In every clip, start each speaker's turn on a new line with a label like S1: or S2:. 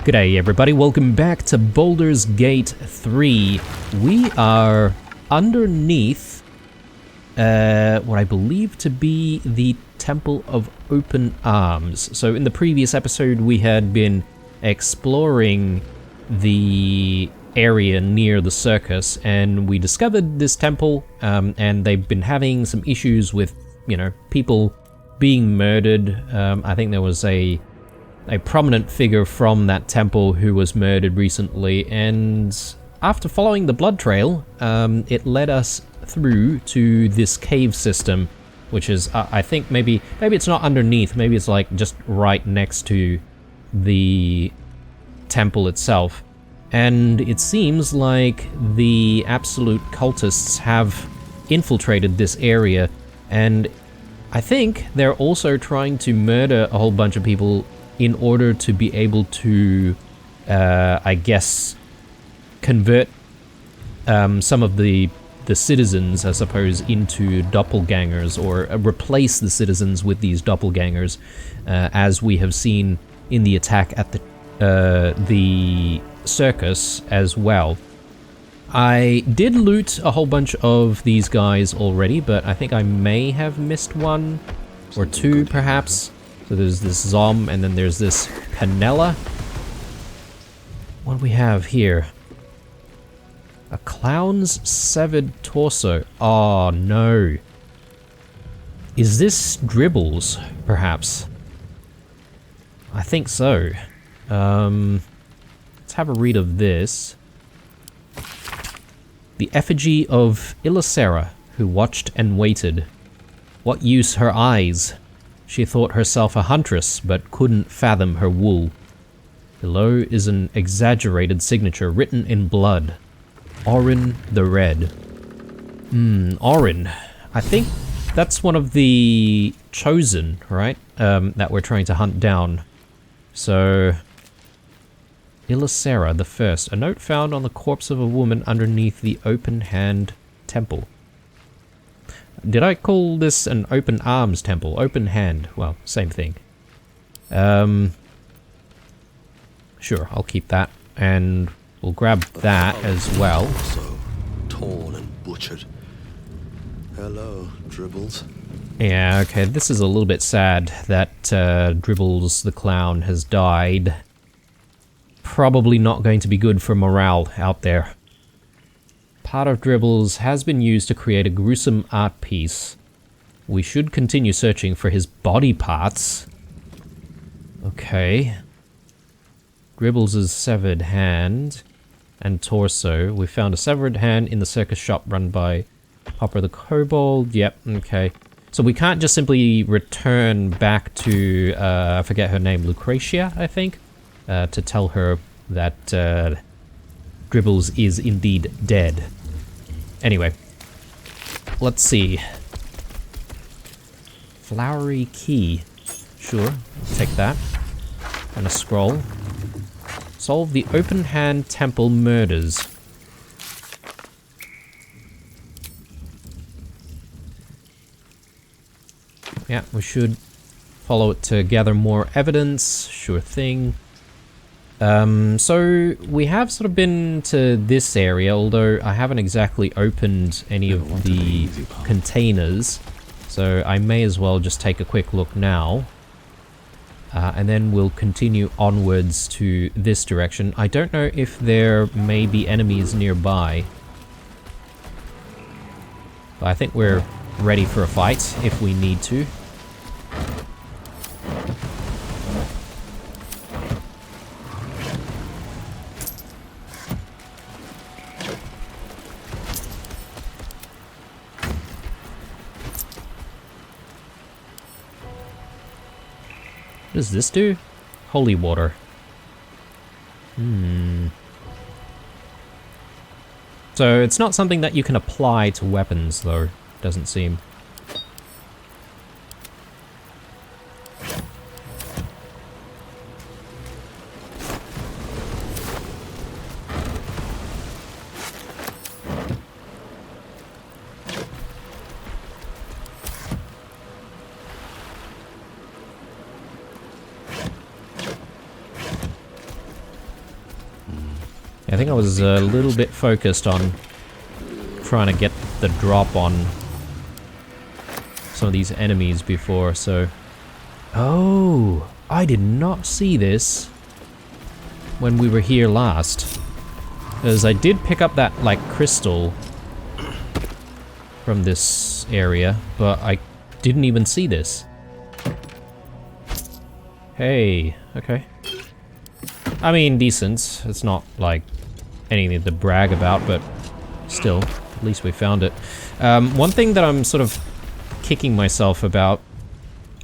S1: G'day everybody, welcome back to Baldur's Gate 3. We are underneath what I believe to be the Temple of Open Arms. So in the previous episode we had been exploring the area near the circus and we discovered this temple and they've been having some issues with, people being murdered. I think there was a prominent figure from that temple who was murdered recently, and after following the blood trail, it led us through to this cave system, which is, I think maybe it's not underneath, maybe it's like just right next to the temple itself. And it seems like the absolute cultists have infiltrated this area, and I think they're also trying to murder a whole bunch of people in order to be able to, I guess, convert some of the citizens, I suppose, into doppelgangers, or replace the citizens with these doppelgangers, as we have seen in the attack at the circus as well. I did loot a whole bunch of these guys already, but I think I may have missed one or two, perhaps. So there's this Zom, and then there's this Panella. What do we have here? A clown's severed torso. Oh no. Is this Dribbles, perhaps? I think so. Let's have a read of this. The effigy of Ilisera, who watched and waited. What use her eyes? She thought herself a huntress, but couldn't fathom her wool. Below is an exaggerated signature written in blood. Orin the Red. Orin. I think that's one of the chosen, right? That we're trying to hunt down. So, Ilisera the First. A note found on the corpse of a woman underneath the Open Hand Temple. Did I call this an open arms temple? Open hand. Well, same thing. Sure, I'll keep that. And we'll grab that as well.
S2: So torn and butchered. Hello, Dribbles.
S1: Yeah, okay, this is a little bit sad that Dribbles the Clown has died. Probably not going to be good for morale out there. Part of Dribbles has been used to create a gruesome art piece. We should continue searching for his body parts. Okay. Dribbles' severed hand and torso. We found a severed hand in the circus shop run by Hopper the Kobold. Yep, okay. So we can't just simply return back to, I forget her name, Lucretia, I think, to tell her that Dribbles is indeed dead. Anyway, let's see. Flowery key. Sure, take that. And a scroll. Solve the Open Hand Temple murders. Yeah, we should follow it to gather more evidence. Sure thing. So we have sort of been to this area, although I haven't exactly opened any of the containers, so I may as well just take a quick look now. And then we'll continue onwards to this direction. I don't know if there may be enemies nearby, but I think we're ready for a fight if we need to. What does this do? Holy water. So it's not something that you can apply to weapons, though, doesn't seem. I think I was a little bit focused on trying to get the drop on some of these enemies before, so... Oh! I did not see this when we were here last. Because I did pick up that, like, crystal from this area, but I didn't even see this. Hey, okay. I mean, decent. It's not, like, anything to brag about, but still, at least we found it. One thing that I'm sort of kicking myself about,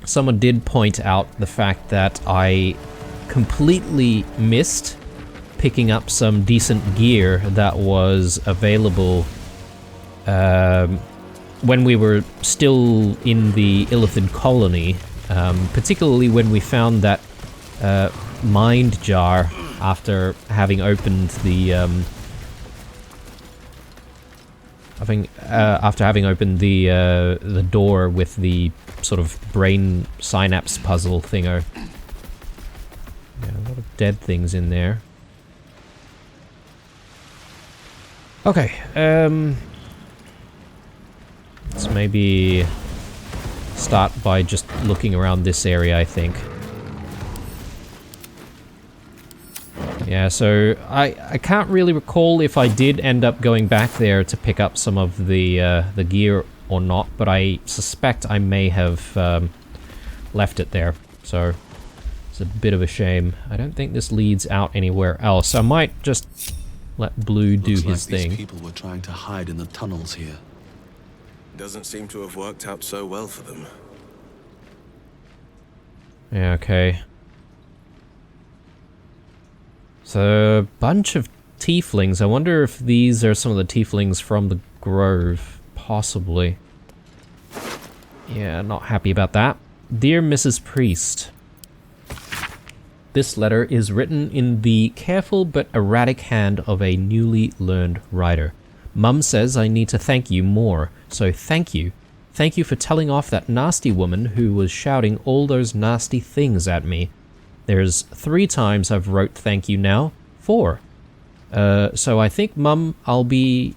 S1: someone did point out the fact that I completely missed picking up some decent gear that was available when we were still in the Illithid colony, particularly when we found that mind jar after having opened the after having opened the door with the sort of brain synapse puzzle thingo. Yeah, a lot of dead things in there. Okay, let's maybe start by just looking around this area, I think. Yeah, so I can't really recall if I did end up going back there to pick up some of the gear or not, but I suspect I may have left it there, so it's a bit of a shame. I don't think this leads out anywhere else. I might just let Blue do his thing.
S2: These people were trying to hide in the tunnels here.
S3: Doesn't seem to have worked out so well for them.
S1: Yeah, okay. So, a bunch of tieflings. I wonder if these are some of the tieflings from the Grove. Possibly. Yeah, not happy about that. Dear Mrs. Priest. This letter is written in the careful but erratic hand of a newly learned writer. Mum says I need to thank you more, so thank you. Thank you for telling off that nasty woman who was shouting all those nasty things at me. There's 3 times I've wrote thank you now. 4. So I think Mum will be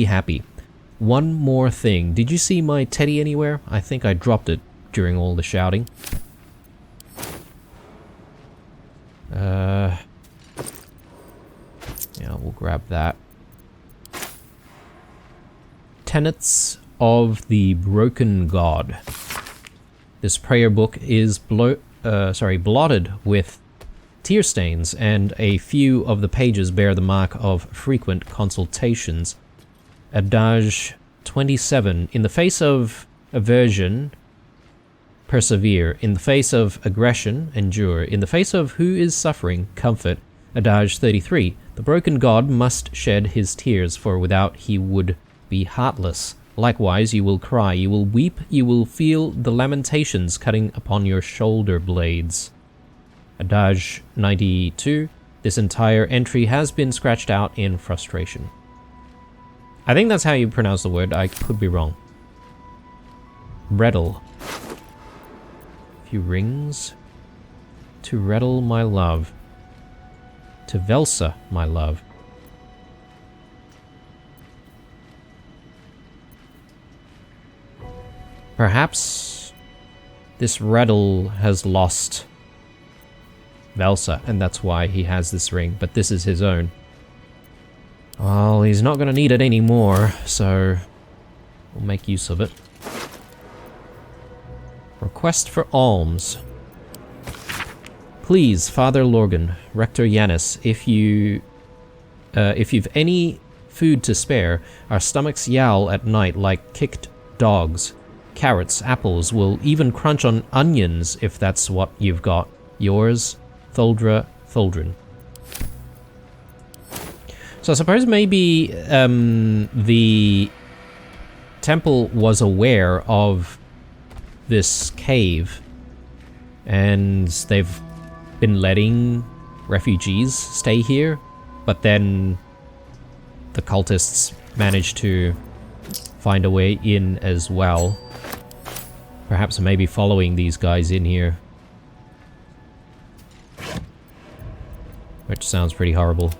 S1: happy. One more thing. Did you see my teddy anywhere? I think I dropped it during all the shouting. Yeah, we'll grab that. Tenets of the Broken God. This prayer book is blotted with tear stains, and a few of the pages bear the mark of frequent consultations. Adage 27. In the face of aversion, persevere. In the face of aggression, endure. In the face of who is suffering, comfort. Adage 33. The broken god must shed his tears, for without he would be heartless. Likewise, you will cry, you will weep, you will feel the lamentations cutting upon your shoulder blades. Adage 92. This entire entry has been scratched out in frustration. I think that's how you pronounce the word, I could be wrong. Reddle. A few rings. To Reddle, my love. To Velsa, my love. Perhaps this Reddle has lost Velsa, and that's why he has this ring, but this is his own. Well, he's not going to need it anymore, so we'll make use of it. Request for alms. Please, Father Lorgan, Rector Yanis, if you've any food to spare, our stomachs yowl at night like kicked dogs. Carrots, apples, will even crunch on onions if that's what you've got. Yours, Tholdra Tholdrin. So I suppose maybe the temple was aware of this cave, and they've been letting refugees stay here, but then the cultists managed to find a way in as well. Perhaps maybe following these guys in here. Which sounds pretty horrible.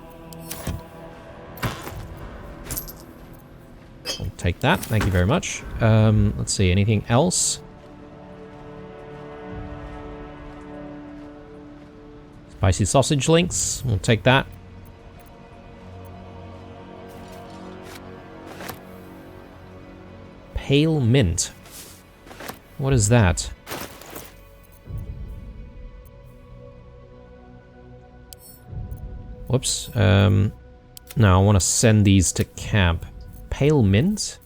S1: take that. Thank you very much. Let's see, anything else? Spicy sausage links. We'll take that. Pale mint. What is that? Whoops. No, I want to send these to camp. Pale mint?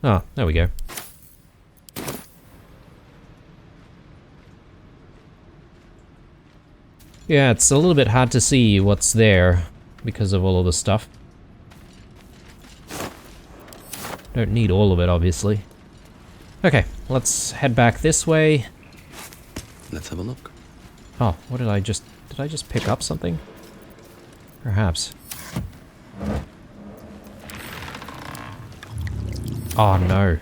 S1: Oh, there we go. Yeah, it's a little bit hard to see what's there because of all of the stuff. Don't need all of it, obviously. Okay, let's head back this way.
S2: Let's have a look.
S1: Oh, what did I just pick up something? Perhaps. Oh no.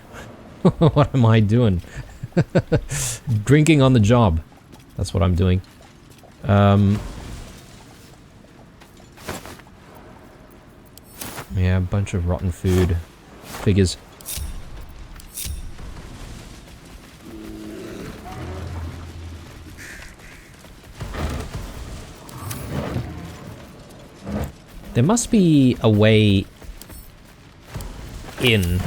S1: What am I doing? Drinking on the job. That's what I'm doing. Yeah, a bunch of rotten food. Figures. There must be a way in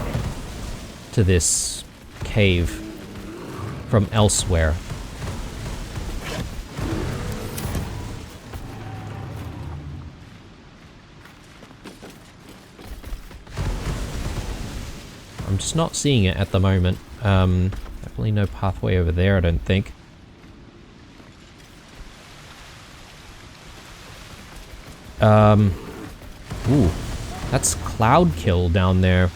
S1: to this cave from elsewhere. I'm just not seeing it at the moment. Definitely no pathway over there, I don't think. Ooh, that's Cloud Kill down there.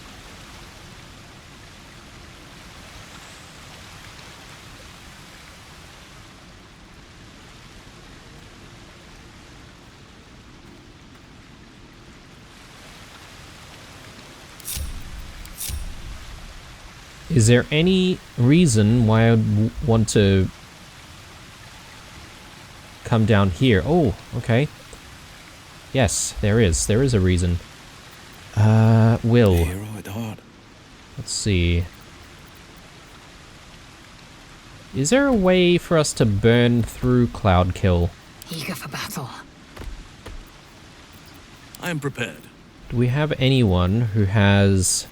S1: Is there any reason why I would want to come down here? Oh, okay. Yes, there is. There is a reason. Will.
S3: Hero at heart.
S1: Let's see. Is there a way for us to burn through Cloud Kill?
S4: Eager for battle.
S3: I am prepared.
S1: Do we have anyone who has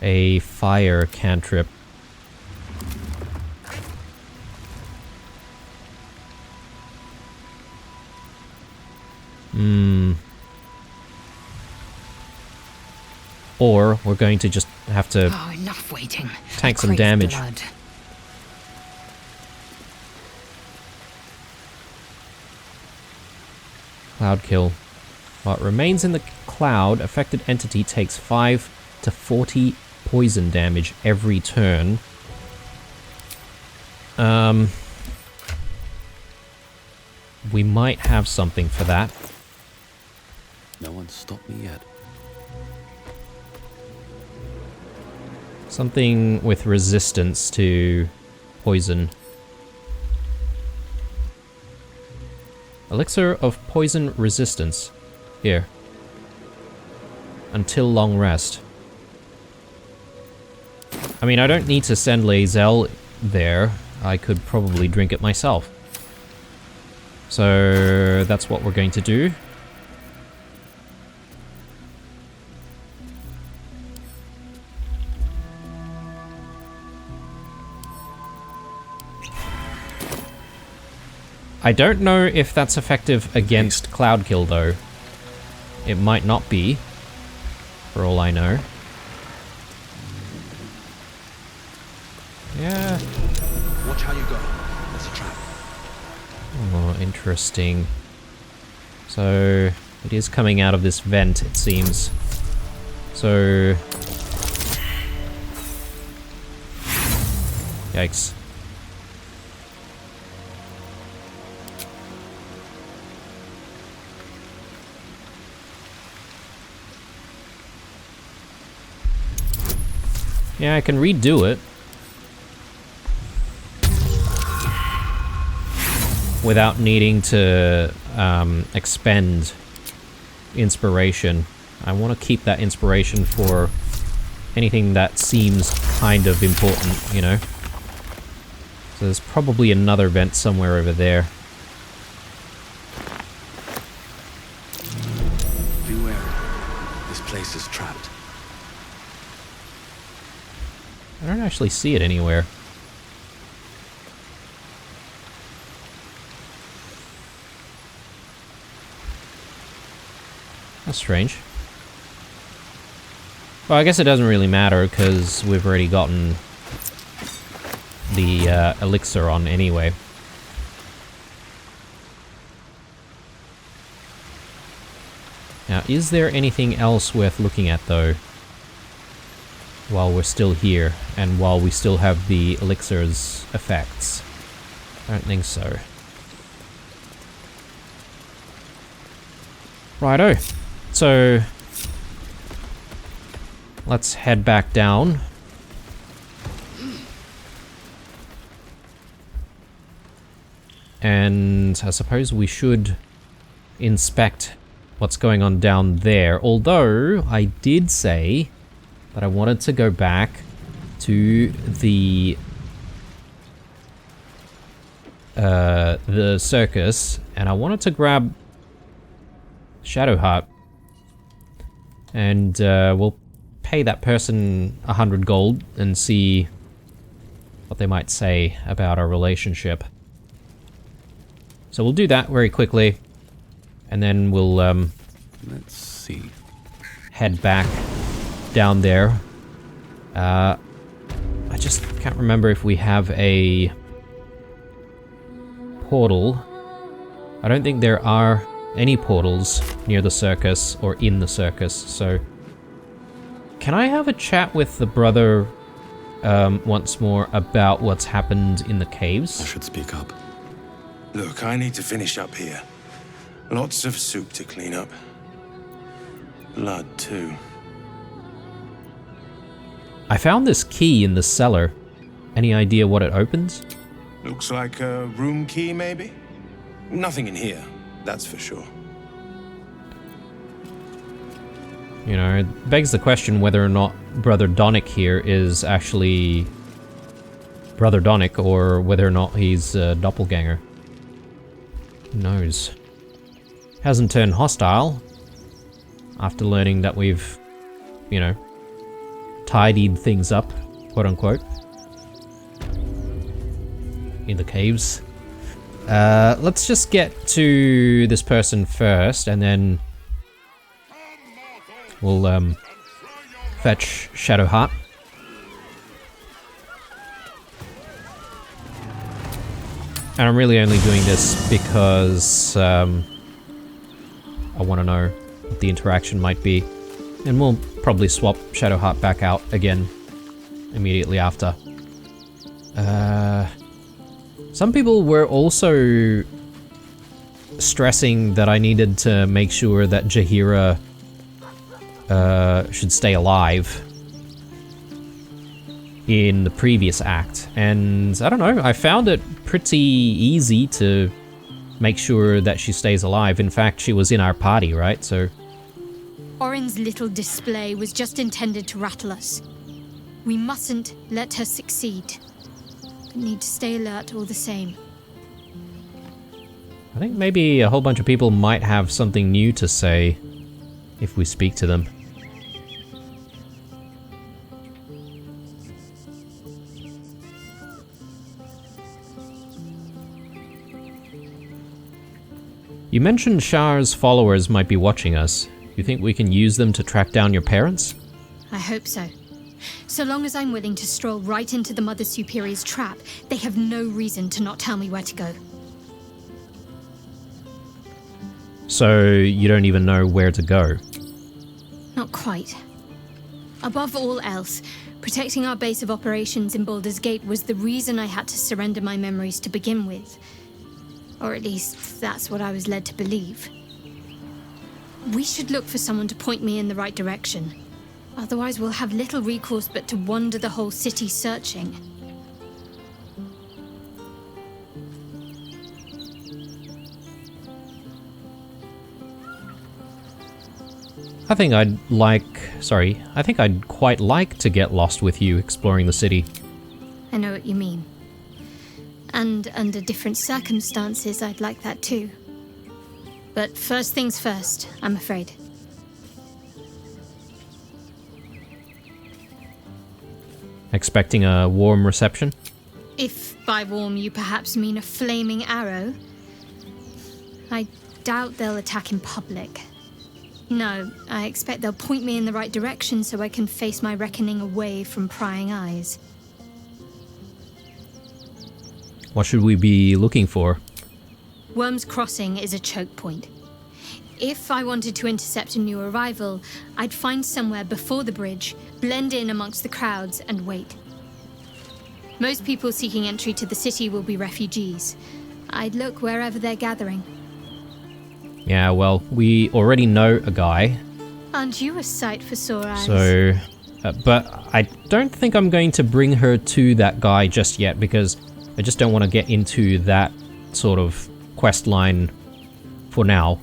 S1: a fire cantrip? Or we're going to just have to
S4: Oh, enough waiting.
S1: tank
S4: I
S1: some
S4: crave
S1: damage.
S4: blood.
S1: Cloud Kill. While it remains in the cloud, affected entity takes 5 to 40 poison damage every turn. We might have something for that.
S2: No one's stopped me yet.
S1: Something with resistance to poison. Elixir of poison resistance. Here. Until long rest. I mean, I don't need to send Lae'zel there. I could probably drink it myself. So that's what we're going to do. I don't know if that's effective against Cloud Kill, though. It might not be, for all I know. Yeah.
S2: Watch how you go. There's a trap.
S1: Oh, interesting. So, it is coming out of this vent, it seems. So... Yikes. Yeah, I can redo it. Without needing to expend inspiration. I want to keep that inspiration for anything that seems kind of important, you know? So there's probably another vent somewhere over there.
S2: Be wary. This place is trapped.
S1: I don't actually see it anywhere. That's strange. Well, I guess it doesn't really matter, because we've already gotten the elixir on anyway. Now, is there anything else worth looking at, though? While we're still here, and while we still have the elixir's effects? I don't think so. Righto. So, let's head back down. And I suppose we should inspect what's going on down there. Although, I did say that I wanted to go back to the circus, and I wanted to grab Shadowheart, and we'll pay that person 100 gold and see what they might say about our relationship. So we'll do that very quickly, and then we'll
S2: Let's see.
S1: head back down there. I just can't remember if we have a portal. I don't think there are any portals near the circus or in the circus, so can I have a chat with the brother once more about what's happened in the
S2: I
S1: caves?
S2: should speak up.
S3: Look, I need to finish up here. Lots of soup to clean up. Blood, too.
S1: I found this key in the cellar. Any idea what it opens?
S3: Looks like a room key, maybe? Nothing in here, that's for sure.
S1: You know, it begs the question whether or not Brother Donick here is actually Brother Donick, or whether or not he's a doppelganger. Who knows? Hasn't turned hostile after learning that we've, you know, tidied things up, quote unquote, in the caves. Let's just get to this person first, and then we'll fetch Shadowheart. And I'm really only doing this because I want to know what the interaction might be. And we'll probably swap Shadowheart back out again immediately after. Some people were also stressing that I needed to make sure that Jaheira should stay alive in the previous act, and I don't know, I found it pretty easy to make sure that she stays alive. In fact, she was in our party, right? So
S5: Orin's little display was just intended to rattle us. We mustn't let her succeed, but need to stay alert all the same.
S1: I think maybe a whole bunch of people might have something new to say if we speak to them. You mentioned Shar's followers might be watching us. You think we can use them to track down your parents?
S5: I hope so. So long as I'm willing to stroll right into the Mother Superior's trap, they have no reason to not tell me where to go.
S1: So you don't even know where to go?
S5: Not quite. Above all else, protecting our base of operations in Baldur's Gate was the reason I had to surrender my memories to begin with. Or at least, that's what I was led to believe. We should look for someone to point me in the right direction. Otherwise, we'll have little recourse but to wander the whole city searching.
S1: I think I'd quite like to get lost with you exploring the city.
S5: I know what you mean. And under different circumstances, I'd like that too. But first things first, I'm afraid.
S1: Expecting a warm reception?
S5: If by warm you perhaps mean a flaming arrow, I doubt they'll attack in public. No, I expect they'll point me in the right direction so I can face my reckoning away from prying eyes.
S1: What should we be looking for?
S5: Worm's Crossing is a choke point. If I wanted to intercept a new arrival, I'd find somewhere before the bridge, blend in amongst the crowds, and wait. Most people seeking entry to the city will be refugees. I'd look wherever they're gathering.
S1: Yeah, well, we already know a guy.
S5: Aren't you a sight for sore eyes?
S1: So, but I don't think I'm going to bring her to that guy just yet because I just don't want to get into that sort of quest line for now.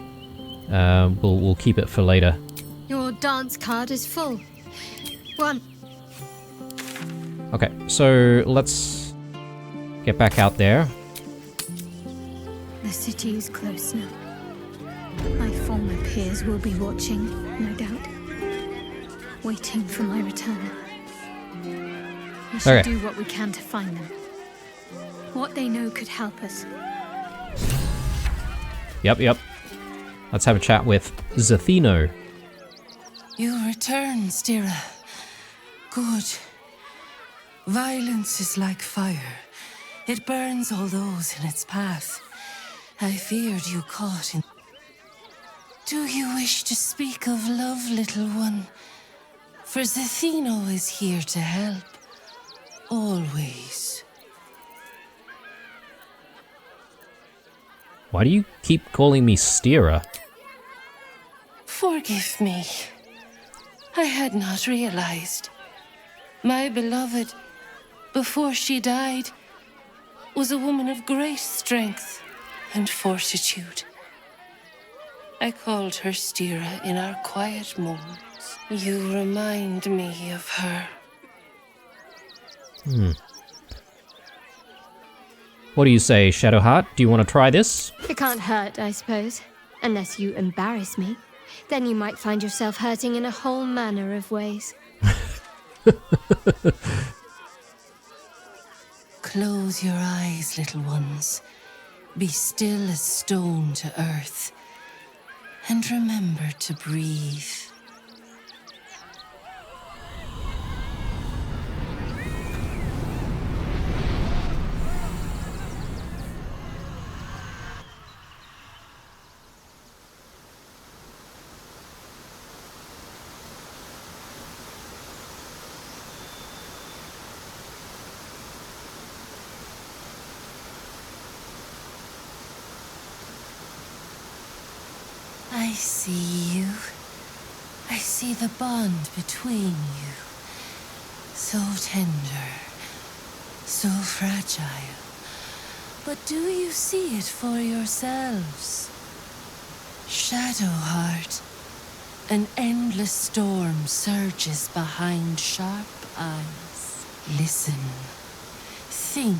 S1: We'll keep it for later.
S5: Your dance card is full. One.
S1: Okay, so let's get back out there.
S5: The city is close now. My former peers will be watching, no doubt. Waiting for my return. We should do what we can to find them. What they know could help us.
S1: Yep. Let's have a chat with Zathino.
S6: You return, Stira. Good. Violence is like fire. It burns all those in its path. I feared you caught in... Do you wish to speak of love, little one? For Zathino is here to help. Always.
S1: Why do you keep calling me Stira?
S6: Forgive me. I had not realized. My beloved, before she died, was a woman of great strength and fortitude. I called her Stira in our quiet moments. You remind me of her.
S1: What do you say, Shadowheart? Do you want to try this?
S5: It can't hurt, I suppose. Unless you embarrass me. Then you might find yourself hurting in a whole manner of ways.
S6: Close your eyes, little ones. Be still as stone to earth. And remember to breathe. I see you. I see the bond between you. So tender, so fragile. But do you see it for yourselves? Shadowheart, an endless storm surges behind sharp eyes. Listen, think.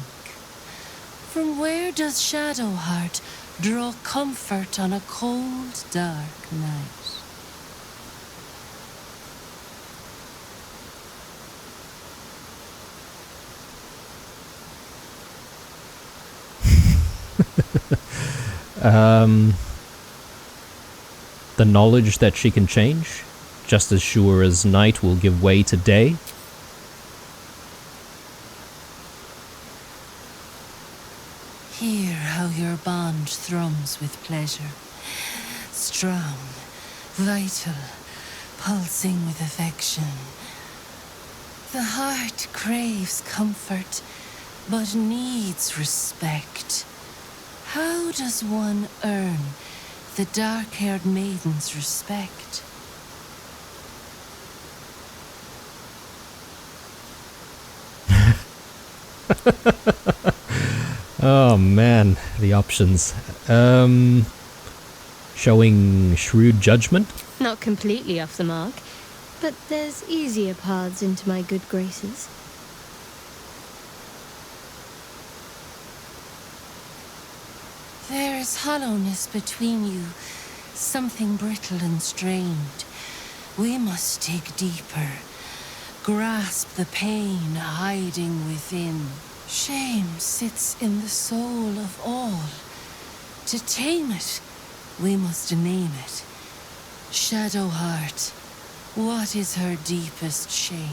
S6: From where does Shadowheart draw comfort on a cold, dark night?
S1: The knowledge that she can change, just as sure as night will give way to day.
S6: Hear how your bond thrums with pleasure. Strong, vital, pulsing with affection. The heart craves comfort, but needs respect. How does one earn the dark-haired maiden's respect?
S1: Oh man, the options. Showing shrewd judgment.
S5: Not completely off the mark, but there's easier paths into my good graces.
S6: There is hollowness between you, something brittle and strained. We must dig deeper, grasp the pain hiding within. Shame sits in the soul of all. To tame it, we must name it. Shadow Heart, what is her deepest shame?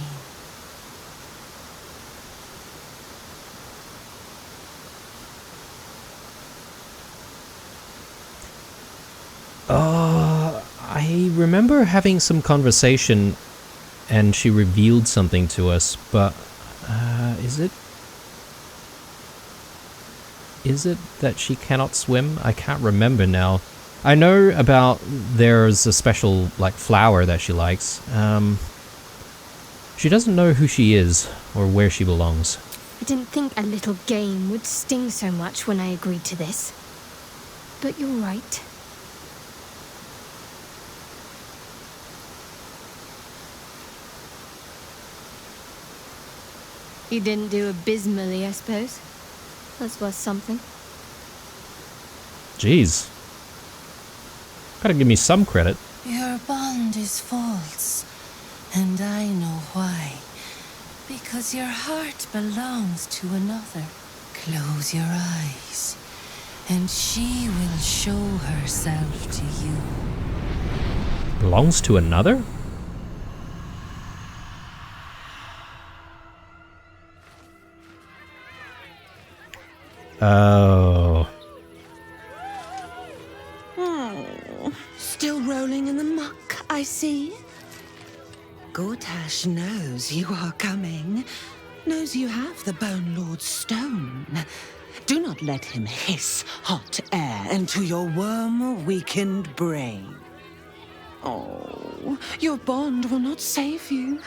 S1: I remember having some conversation and she revealed something to us, but is it that she cannot swim? I can't remember now. I know about there's a special like flower that she likes. She doesn't know who she is or where she belongs.
S5: I didn't think a little game would sting so much when I agreed to this. But you're right. You didn't do abysmally, I suppose. That's worth something.
S1: Jeez. Gotta give me some credit.
S6: Your bond is false, and I know why. Because your heart belongs to another. Close your eyes, and she will show herself to you.
S1: Belongs to another? Oh.
S7: Still rolling in the muck, I see. Gortash knows you are coming. Knows you have the Bone Lord's stone. Do not let him hiss hot air into your worm-weakened brain. Oh, your bond will not save you.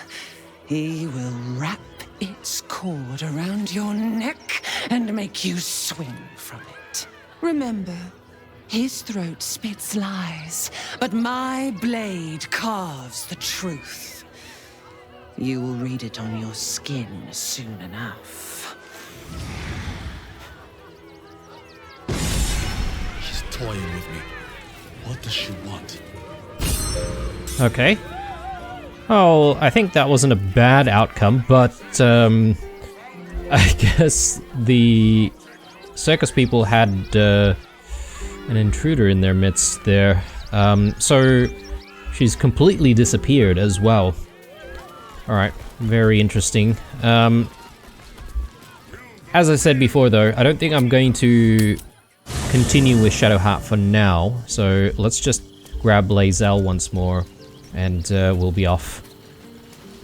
S7: He will wrap its cord around your neck and make you swing from it. Remember, his throat spits lies, but my blade carves the truth. You will read it on your skin soon enough.
S2: She's toying with me. What does she want?
S1: Okay. Oh, I think that wasn't a bad outcome, but I guess the circus people had an intruder in their midst there. So she's completely disappeared as well. Alright, very interesting. As I said before though, I don't think I'm going to continue with Shadowheart for now, so let's just grab Lae'zel once more and we'll be off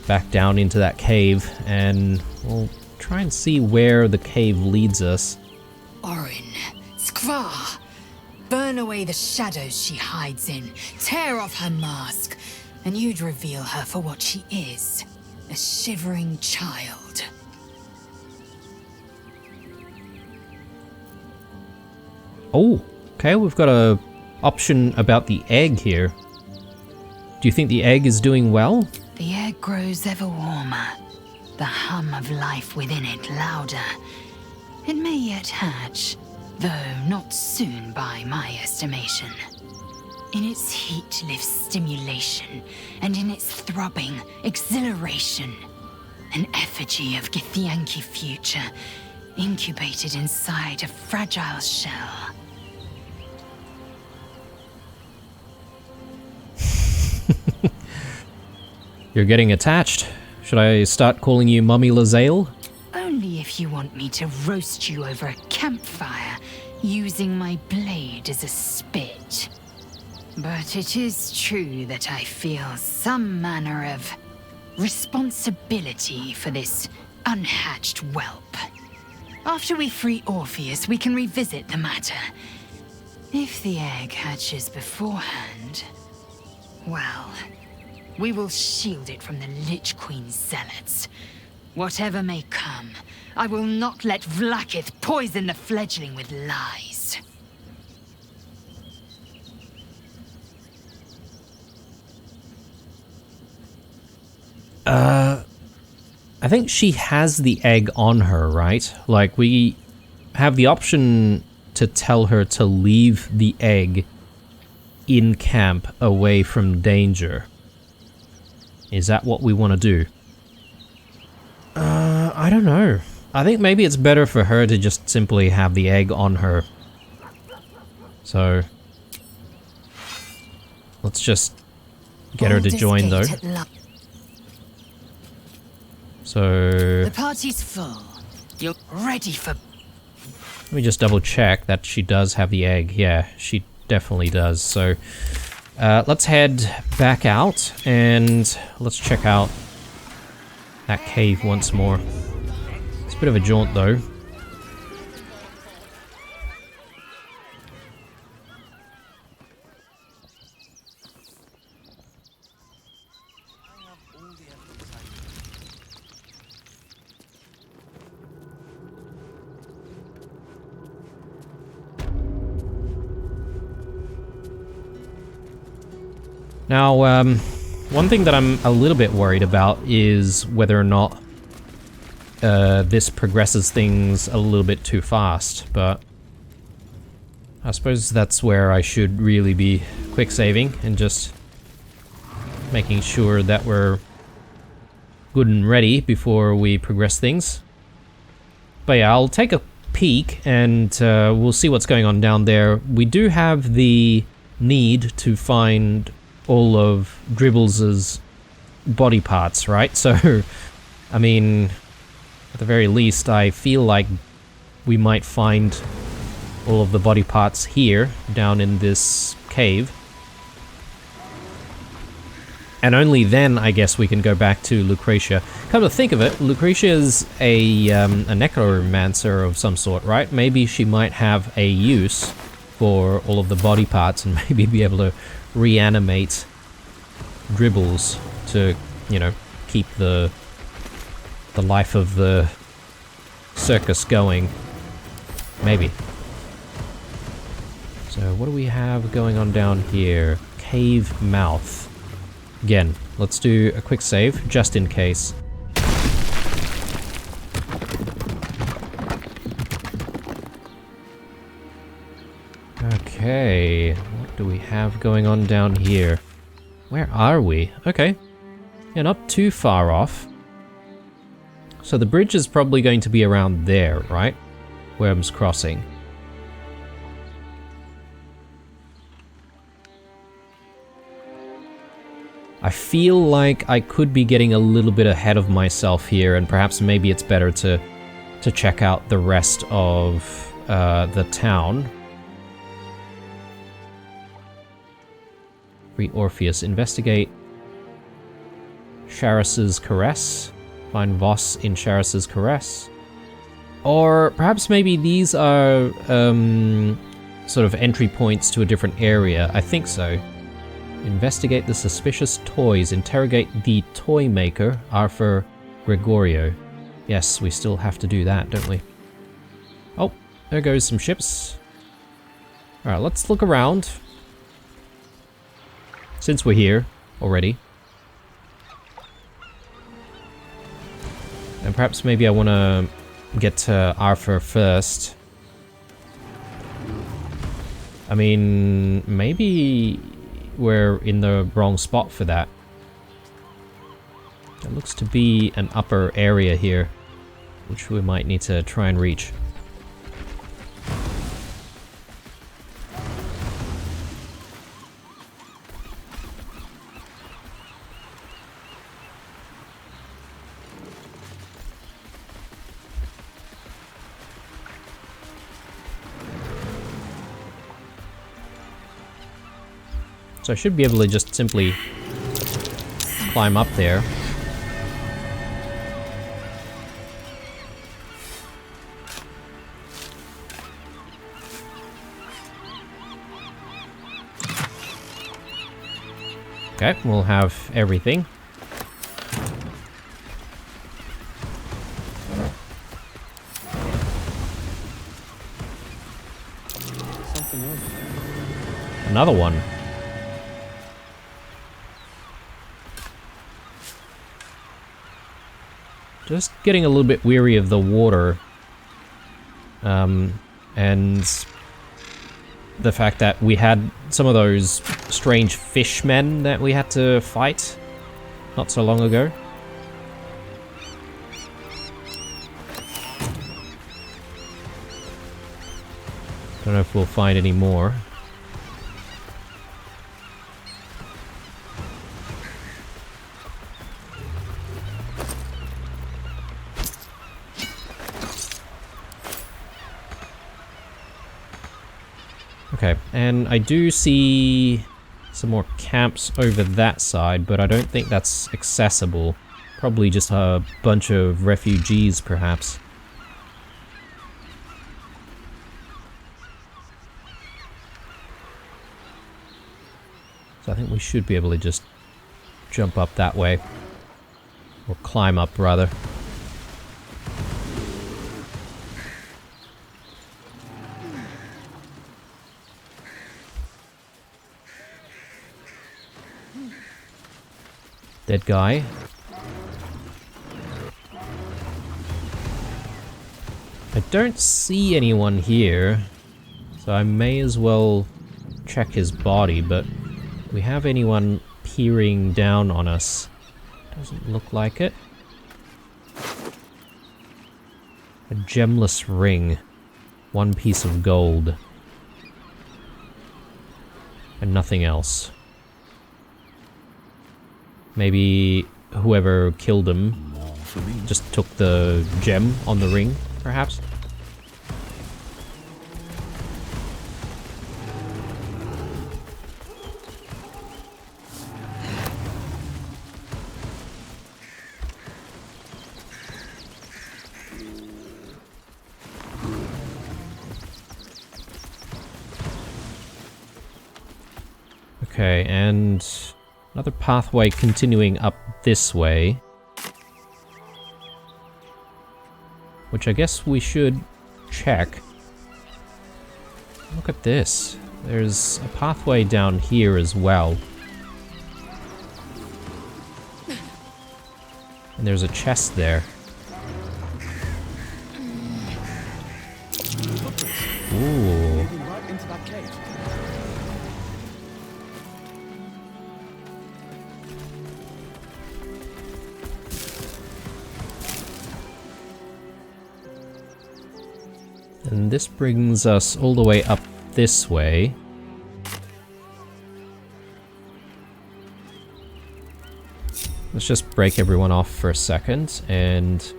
S1: back down into that cave and we'll try and see where the cave leads us.
S4: Orin, Skvar, burn away the shadows she hides in, tear off her mask, and you'd reveal her for what she is, a shivering child.
S1: Oh, okay, we've got a option about the egg here. Do you think the egg is doing well?
S4: The egg grows ever warmer, the hum of life within it louder. It may yet hatch, though not soon by my estimation. In its heat lives stimulation, and in its throbbing, exhilaration. An effigy of Githyanki future, incubated inside a fragile shell.
S1: You're getting attached. Should I start calling you Mummy Lae'zel?
S4: Only if you want me to roast you over a campfire, using my blade as a spit. But it is true that I feel some manner of responsibility for this unhatched whelp. After we free Orpheus, we can revisit the matter. If the egg hatches beforehand, well, we will shield it from the Lich Queen's zealots. Whatever may come, I will not let Vlaakith poison the fledgling with lies.
S1: I think she has the egg on her, right? Like, we have the option to tell her to leave the egg in camp away from danger. Is that what we want to do? I don't know. I think maybe it's better for her to just simply have the egg on her. So, let's just get her to join, though. So,
S4: The party's full. You're ready for...
S1: let me just double check that she does have the egg. Yeah, she definitely does. So, let's head back out and let's check out that cave once more. It's a bit of a jaunt, though. Now, one thing that I'm a little bit worried about is whether or not this progresses things a little bit too fast, but I suppose that's where I should really be quick saving and just making sure that we're good and ready before we progress things. But yeah, I'll take a peek and we'll see what's going on down there. We do have the need to find all of Dribbles's body parts, right? So, I mean, at the very least, I feel like we might find all of the body parts here, down in this cave. And only then, I guess, we can go back to Lucretia. Come to think of it, Lucretia is a necromancer of some sort, right? Maybe she might have a use for all of the body parts and maybe be able to reanimate Dribbles to, you know, keep the life of the circus going. Maybe. So what do we have going on down here? Cave mouth. Again, let's do a quick save, just in case. Okay, what do we have going on down here? Where are we? Okay. Yeah, not too far off. So the bridge is probably going to be around there, right? Worm's Crossing. I feel like I could be getting a little bit ahead of myself here, and perhaps maybe it's better to check out the rest of the town. Free Orpheus. Investigate Charis's Caress. Find Voss in Charis's Caress. Or perhaps maybe these are sort of entry points to a different area. I think so. Investigate the suspicious toys. Interrogate the toy maker, Arthur Gregorio. Yes, we still have to do that, don't we? Oh, there goes some ships. Alright, let's look around. Since we're here already. And perhaps maybe I want to get to Arthur first. I mean, maybe we're in the wrong spot for that. There looks to be an upper area here, which we might need to try and reach. So I should be able to just simply climb up there. Okay, we'll have everything. Another one. Just getting a little bit weary of the water. And the fact that we had some of those strange fishmen that we had to fight not so long ago. Don't know if we'll find any more. Okay, and I do see some more camps over that side, but I don't think that's accessible. Probably just a bunch of refugees, perhaps. So I think we should be able to just jump up that way. Or climb up, rather. Dead guy. I don't see anyone here, so I may as well check his body, but do we have anyone peering down on us? Doesn't look like it. A gemless ring. 1 piece of gold. And nothing else. Maybe whoever killed him just took the gem on the ring, perhaps? Okay, and another pathway continuing up this way. Which I guess we should check. Look at this. There's a pathway down here as well. And there's a chest there. Ooh. And this brings us all the way up this way. Let's just break everyone off for a second, and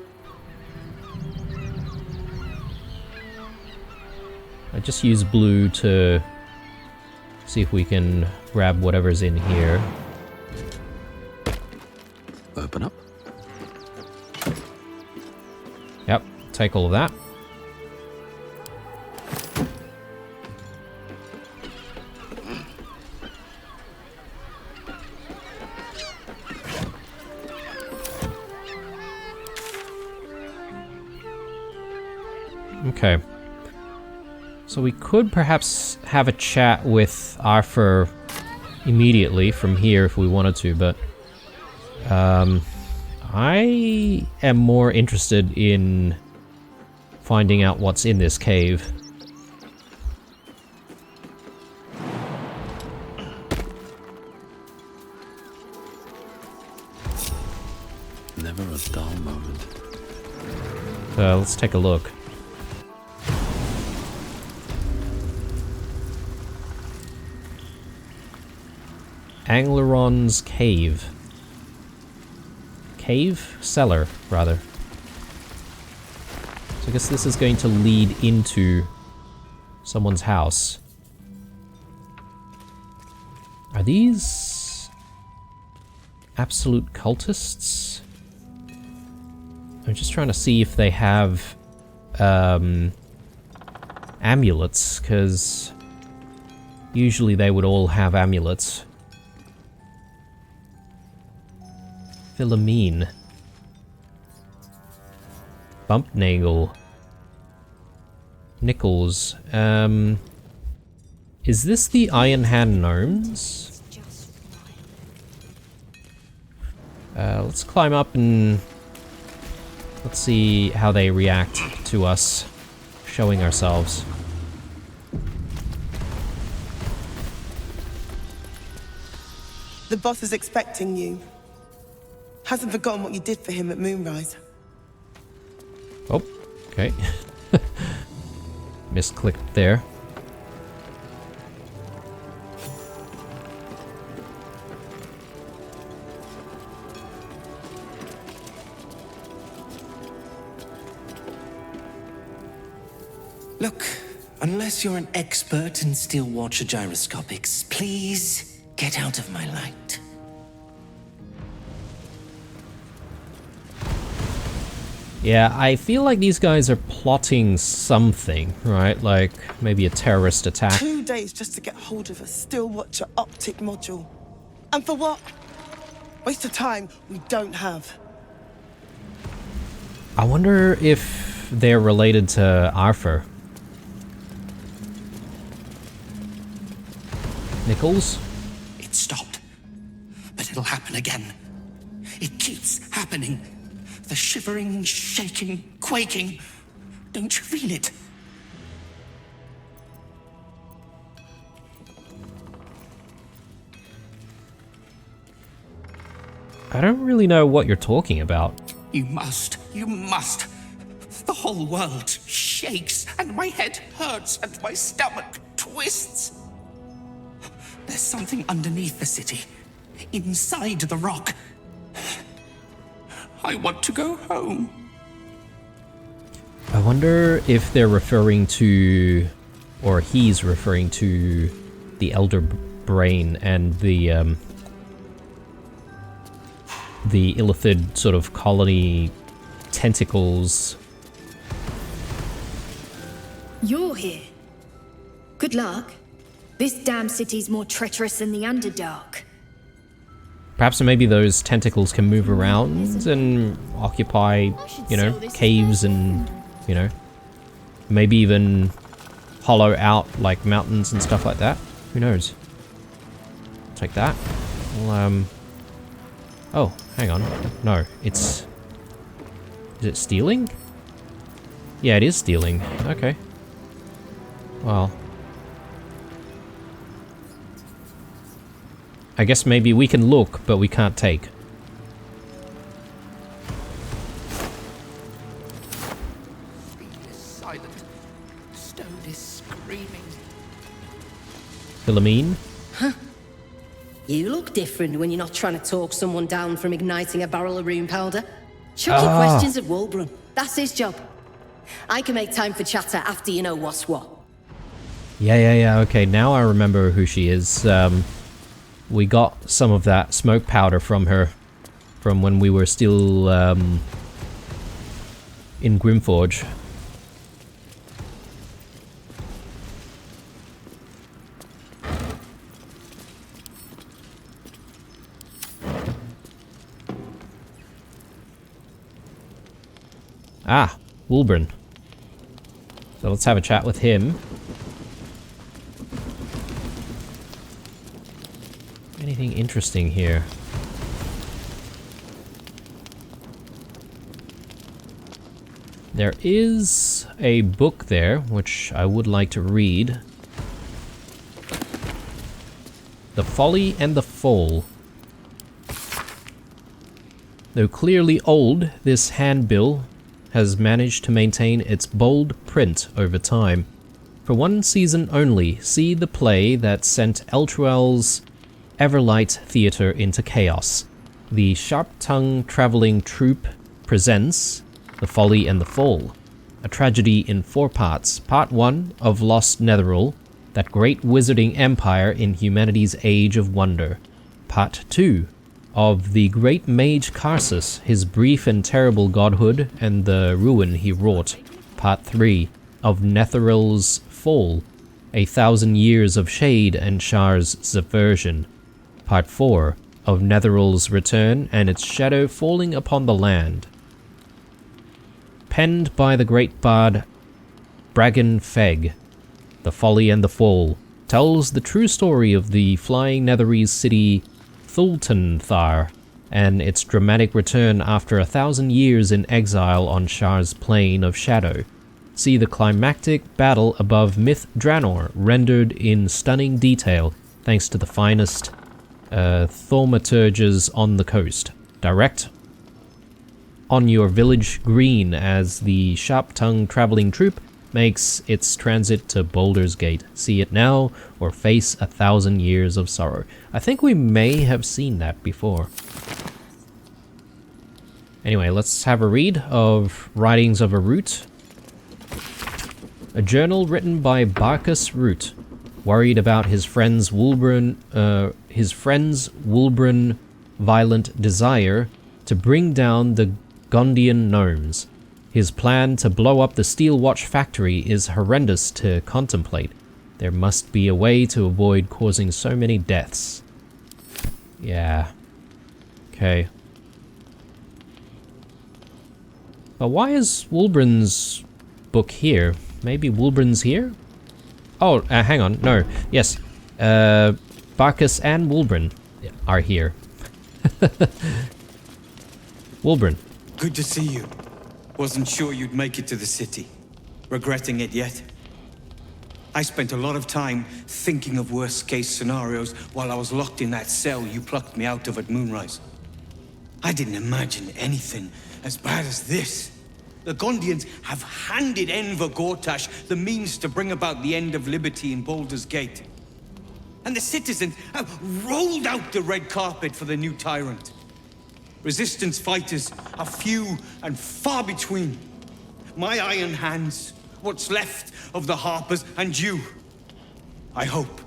S1: I just use blue to see if we can grab whatever's in here.
S2: Open up.
S1: Yep, take all of that. Okay. So we could perhaps have a chat with Arthur immediately from here if we wanted to, but I am more interested in finding out what's in this cave.
S2: Never a dull moment.
S1: Let's take a look. Angleron's Cave. Cave? Cellar, rather. So I guess this is going to lead into someone's house. Are these absolute cultists? I'm just trying to see if they have amulets, because usually they would all have amulets. Philomene. Bumpnagel. Nichols. Is this the Iron Hand Gnomes? Let's climb up and Let's see how they react to us showing ourselves.
S8: The boss is expecting you. Hasn't forgotten what you did for him at Moonrise.
S1: Oh, okay. Misclicked there.
S9: Look, unless you're an expert in steel watcher gyroscopics, please get out of my light.
S1: Yeah, I feel like these guys are plotting something, right? Like, maybe a terrorist attack.
S8: 2 days just to get hold of a Steel Watcher optic module. And for what? Waste of time we don't have.
S1: I wonder if they're related to Arthur. Nichols?
S9: It stopped, but it'll happen again. It keeps happening. The shivering, shaking, quaking. Don't you feel it?
S1: I don't really know what you're talking about.
S9: You must. The whole world shakes, and my head hurts, and my stomach twists. There's something underneath the city, inside the rock. I want to go home.
S1: I wonder if they're referring to, or he's referring to, the Elder Brain and the Illithid sort of colony tentacles.
S10: You're here. Good luck. This damn city's more treacherous than the Underdark.
S1: Perhaps maybe those tentacles can move around and occupy, you know, caves and, you know, maybe even hollow out like mountains and stuff like that. Who knows? Take that. Well, oh, hang on. No, it's... Is it stealing? Yeah, it is stealing. Okay. Well... I guess maybe we can look, but we can't take.
S9: Speak is silent. Stone is screaming.
S1: Philomene?
S11: You look different when you're not trying to talk someone down from igniting a barrel of rune powder. Chuck your questions at Wulbrum. That's his job. I can make time for chatter after you know what's what.
S1: Yeah, okay, now I remember who she is. We got some of that smoke powder from her, from when we were still, in Grimforge. Ah, Wulbren. So let's have a chat with him. Anything interesting here? There is a book there, which I would like to read. The Folly and the Fall. Though clearly old, this handbill has managed to maintain its bold print over time. For one season only, see the play that sent Eltruel's Everlight Theatre into chaos. The sharp-tongued traveling troupe presents The Folly and the Fall, a tragedy in 4 parts. Part 1 of Lost Netheril, that great wizarding empire in humanity's age of wonder. Part 2 of the great mage Karsus, his brief and terrible godhood, and the ruin he wrought. Part 3 of Netheril's Fall, 1,000 years of shade and Shar's subversion. Part 4 of Netheril's return and its shadow falling upon the land. Penned by the great bard Bragan Feg, The Folly and the Fall tells the true story of the flying Netherese city Thultanthar, and its dramatic return after 1,000 years in exile on Shar's Plane of Shadow. See the climactic battle above Myth Draenor, rendered in stunning detail thanks to the finest thaumaturges on the coast. Direct on your village green as the sharp-tongued traveling troupe makes its transit to Baldur's Gate. See it now, or face 1,000 years of sorrow. I think we may have seen that before. Anyway, let's have a read of Writings of a Root. A journal written by Barkus Root, worried about his friend's Wulbren violent desire to bring down the Gondian gnomes. His plan to blow up the Steel Watch factory is horrendous to contemplate. There must be a way to avoid causing so many deaths. Yeah. Okay. But why is Wulbren's book here? Maybe Wulbren's here? Oh, hang on. No. Yes. Barkus and Wulbren are here. Wulbren.
S12: Good to see you. Wasn't sure you'd make it to the city. Regretting it yet? I spent a lot of time thinking of worst-case scenarios while I was locked in that cell you plucked me out of at Moonrise. I didn't imagine anything as bad as this. The Gondians have handed Enver Gortash the means to bring about the end of liberty in Baldur's Gate. And the citizens have rolled out the red carpet for the new tyrant. Resistance fighters are few and far between. My iron hands, what's left of the Harpers, and you. I hope.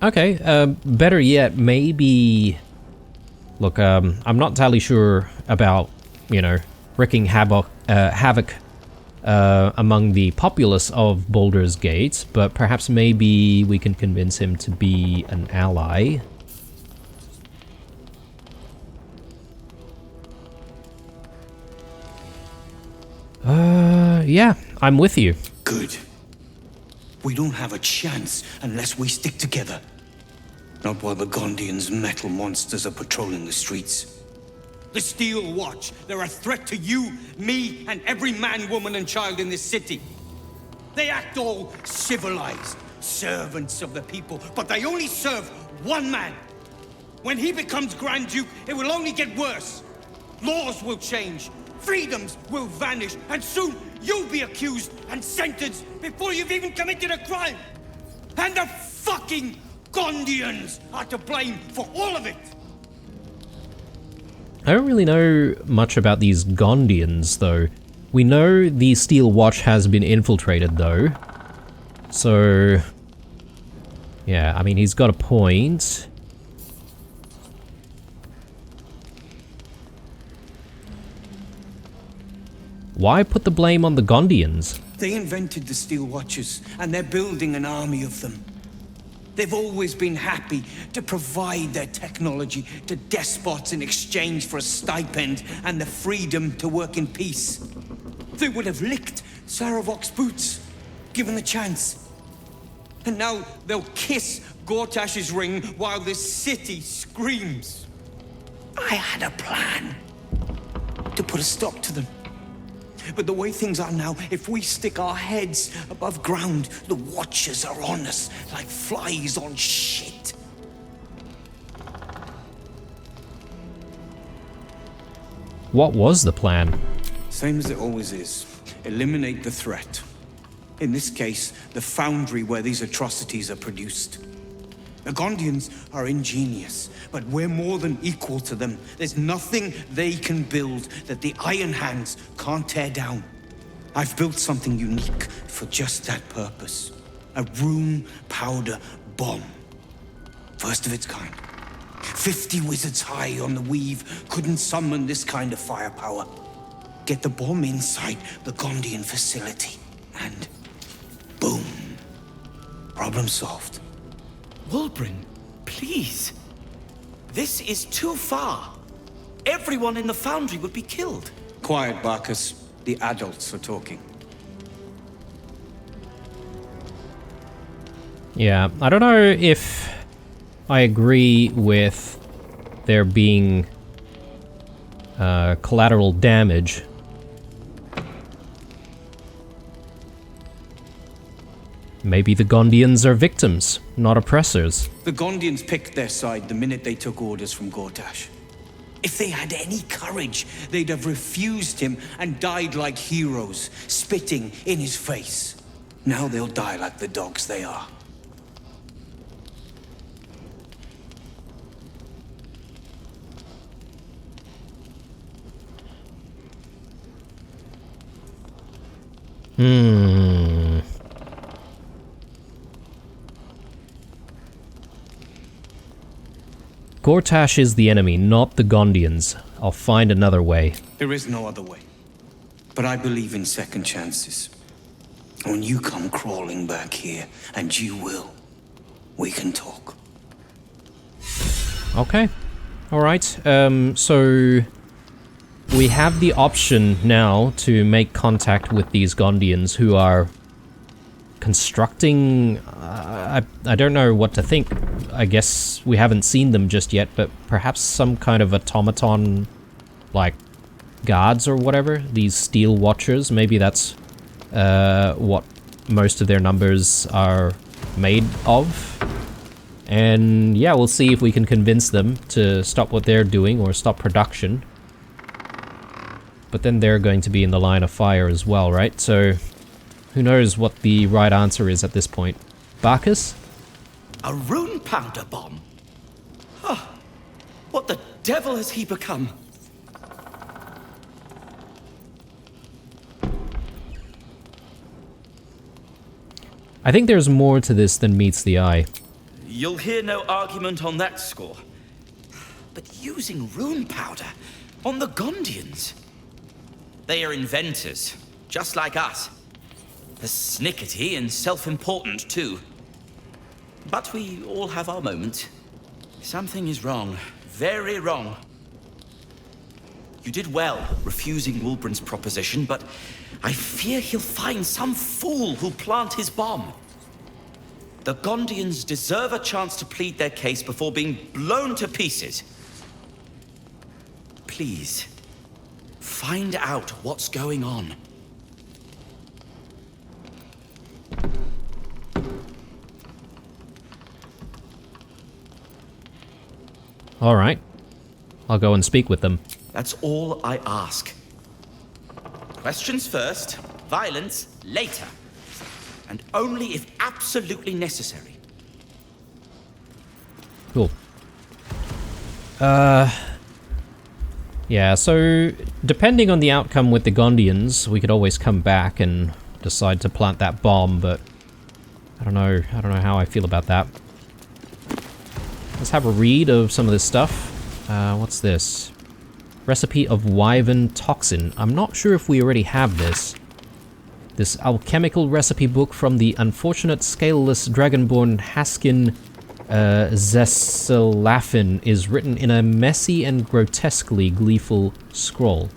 S1: Okay, better yet, maybe... Look, I'm not entirely sure about, you know, wreaking havoc among the populace of Baldur's Gate, but perhaps maybe we can convince him to be an ally. Yeah, I'm with you.
S12: Good. We don't have a chance unless we stick together. Not while the Gondians' metal monsters are patrolling the streets. The Steel Watch, they're a threat to you, me, and every man, woman, and child in this city. They act all civilized, servants of the people, but they only serve one man. When he becomes Grand Duke, it will only get worse. Laws will change, freedoms will vanish, and soon you'll be accused and sentenced before you've even committed a crime. And the fucking Gondians are to blame for all of it.
S1: I don't really know much about these Gondians, though. We know the Steel Watch has been infiltrated, though. So... yeah, I mean, he's got a point. Why put the blame on the Gondians?
S12: They invented the Steel Watches, and they're building an army of them. They've always been happy to provide their technology to despots in exchange for a stipend and the freedom to work in peace. They would have licked Saravok's boots, given the chance. And now they'll kiss Gortash's ring while this city screams. I had a plan to put a stop to them. But the way things are now, if we stick our heads above ground, the Watchers are on us like flies on shit.
S1: What was the plan?
S12: Same as it always is. Eliminate the threat. In this case, the foundry where these atrocities are produced. The Gondians are ingenious, but we're more than equal to them. There's nothing they can build that the Iron Hands can't tear down. I've built something unique for just that purpose. A room powder bomb. First of its kind. 50 wizards high on the weave couldn't summon this kind of firepower. Get the bomb inside the Gondian facility, and boom. Problem solved.
S13: Wulbren, please. This is too far. Everyone in the foundry would be killed.
S12: Quiet, Barkus. The adults are talking.
S1: Yeah, I don't know if I agree with there being collateral damage. Maybe the Gondians are victims, not oppressors.
S12: The Gondians picked their side the minute they took orders from Gortash. If they had any courage, they'd have refused him and died like heroes, spitting in his face. Now they'll die like the dogs they are.
S1: Gortash is the enemy, not the Gondians. I'll find another way.
S12: There is no other way. But I believe in second chances. When you come crawling back here, and you will, we can talk.
S1: Okay. Alright, so we have the option now to make contact with these Gondians who are constructing... I don't know what to think. I guess we haven't seen them just yet, but perhaps some kind of automaton, like, guards or whatever? These steel watchers, maybe that's what most of their numbers are made of. And yeah, we'll see if we can convince them to stop what they're doing or stop production. But then they're going to be in the line of fire as well, right? So who knows what the right answer is at this point. Bacchus?
S13: A rune powder bomb? Huh. What the devil has he become?
S1: I think there's more to this than meets the eye.
S13: You'll hear no argument on that score. But using rune powder on the Gondians? They are inventors, just like us. Persnickety and self-important, too. But we all have our moments. Something is wrong. Very wrong. You did well refusing Wulbren's proposition, but I fear he'll find some fool who'll plant his bomb. The Gondians deserve a chance to plead their case before being blown to pieces. Please, find out what's going on.
S1: Alright. I'll go and speak with them.
S13: That's all I ask. Questions first, violence later. And only if absolutely necessary.
S1: Cool. Yeah, so depending on the outcome with the Gondians, we could always come back and decide to plant that bomb, but I don't know how I feel about that. Let's have a read of some of this stuff. What's this? Recipe of Wyvern Toxin. I'm not sure if we already have this. This alchemical recipe book from the unfortunate scaleless dragonborn Haskin Zesalafin is written in a messy and grotesquely gleeful scroll.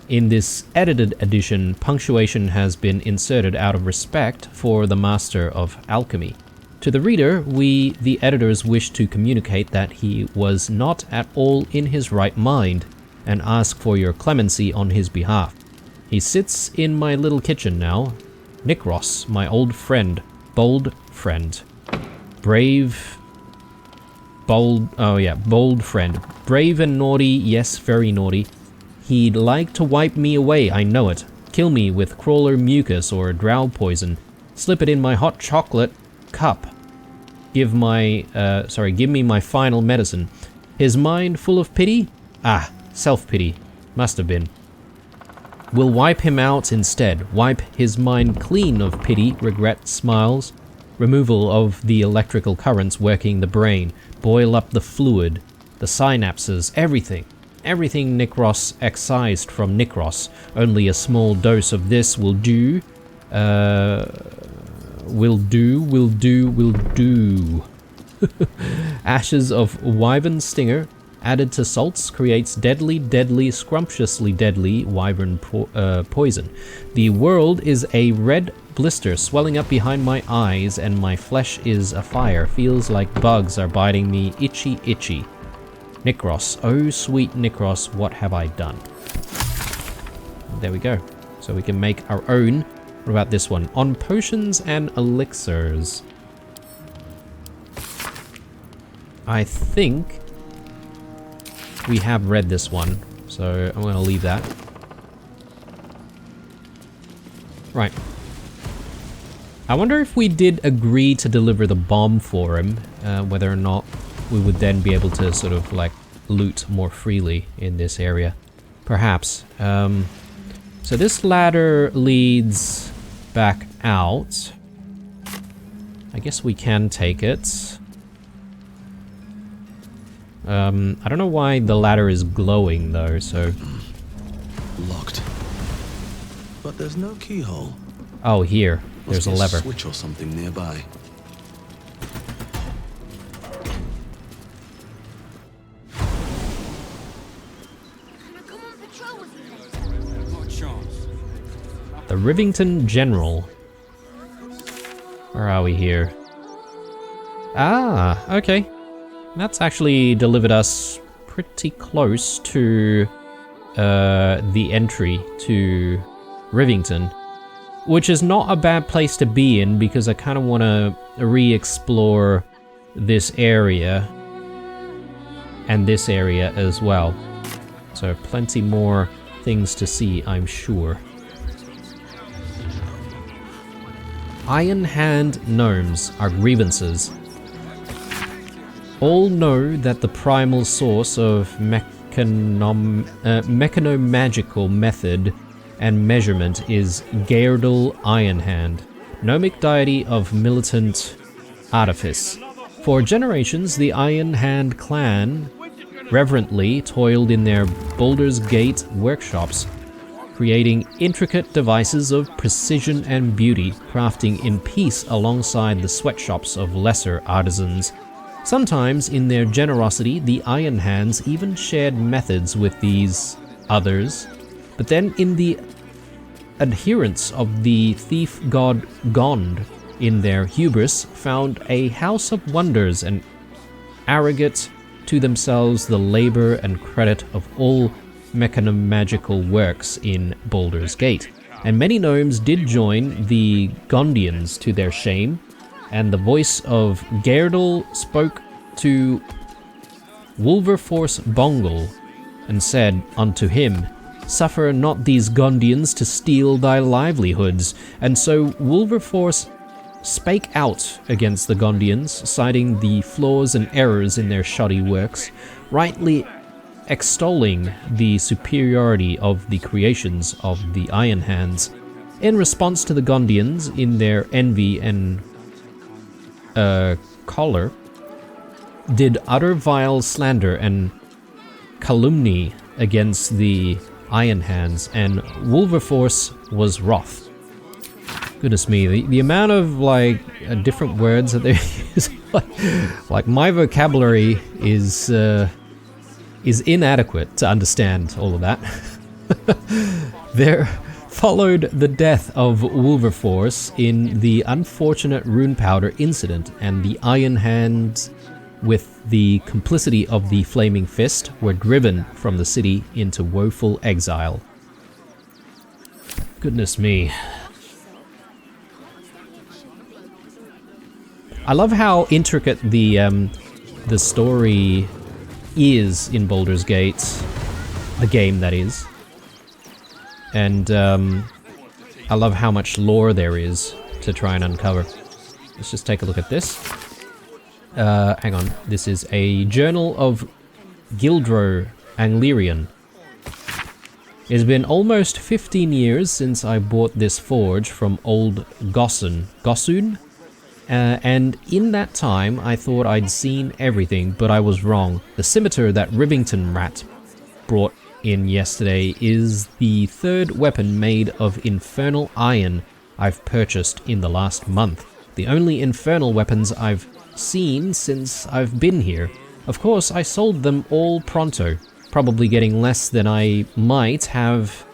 S1: In this edited edition, punctuation has been inserted out of respect for the master of alchemy. To the reader, we, the editors, wish to communicate that he was not at all in his right mind, and ask for your clemency on his behalf. He sits in my little kitchen now. Nikros, my old friend, bold friend. Brave... bold friend. Brave and naughty, yes, very naughty. He'd like to wipe me away, I know it. Kill me with crawler mucus or drow poison. Slip it in my hot chocolate cup. Give me my final medicine. His mind full of pity? Ah, self-pity. Must have been. We'll wipe him out instead. Wipe his mind clean of pity, regret, smiles. Removal of the electrical currents working the brain. Boil up the fluid, the synapses, everything. Everything Nikros excised from Nikros. Only a small dose of this will do. Will do. Ashes of wyvern stinger added to salts creates deadly, scrumptiously deadly wyvern poison. The world is a red blister swelling up behind my eyes and my flesh is afire. Feels like bugs are biting me itchy. Nikros. Oh, sweet Nikros, what have I done? There we go. So we can make our own. What about this one? On potions and elixirs. I think we have read this one, so I'm going to leave that. Right. I wonder if we did agree to deliver the bomb for him, whether or not we would then be able to sort of like loot more freely in this area. Perhaps. So this ladder leads back out. I guess we can take it. I don't know why the ladder is glowing though, so...
S2: Locked. But there's no keyhole.
S1: Oh, here. There's a lever.
S2: Switch or something nearby.
S1: The Rivington General. Where are we here? Ah, okay. That's actually delivered us pretty close to the entry to Rivington, which is not a bad place to be in because I kind of want to re-explore this area and this area as well. So plenty more things to see, I'm sure. Iron Hand gnomes are grievances. All know that the primal source of mechanomagical method and measurement is Geardal Ironhand, gnomic deity of militant artifice. For generations, the Ironhand clan reverently toiled in their Baldur's Gate workshops, creating intricate devices of precision and beauty, crafting in peace alongside the sweatshops of lesser artisans. Sometimes, in their generosity, the Iron Hands even shared methods with these others, but then in the adherents of the thief god Gond, in their hubris, found a house of wonders and arrogate to themselves the labor and credit of all mechanomagical works in Baldur's Gate. And many gnomes did join the Gondians to their shame, and the voice of Geardal spoke to Wolverforce Bongal and said unto him, "Suffer not these Gondians to steal thy livelihoods." And so Wolverforce spake out against the Gondians, citing the flaws and errors in their shoddy works, rightly extolling the superiority of the creations of the Iron Hands. In response to the Gondians, in their envy and choler, did utter vile slander and calumny against the Iron Hands, and Wolverforce was wroth. Goodness me, the amount of like different words that they use, like my vocabulary is inadequate to understand all of that. There followed the death of Wolverforce in the unfortunate rune powder incident, and the Iron Hands, with the complicity of the Flaming Fist, were driven from the city into woeful exile. Goodness me. I love how intricate the story is in Baldur's Gate, the game that is. And I love how much lore there is to try and uncover. Let's just take a look at this. Hang on, this is a journal of Gildro Anglirian. It's been almost 15 years since I bought this forge from old Gossoon, and in that time I thought I'd seen everything, but I was wrong. The scimitar that Rivington Rat brought in yesterday is the third weapon made of infernal iron I've purchased in the last month. The only infernal weapons I've seen since I've been here. Of course, I sold them all pronto, probably getting less than I might have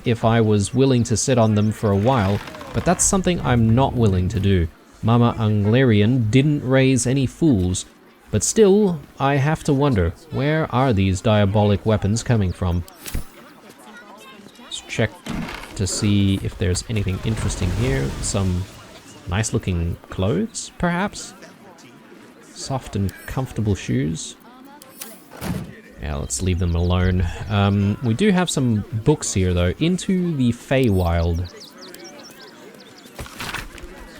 S1: if I was willing to sit on them for a while, but that's something I'm not willing to do. Mama Anglirian didn't raise any fools, But still, I have to wonder, where are these diabolic weapons coming from? Let's check to see if there's anything interesting here. Some nice looking clothes, perhaps? Soft and comfortable shoes. Yeah, let's leave them alone. We do have some books here though. Into the Feywild.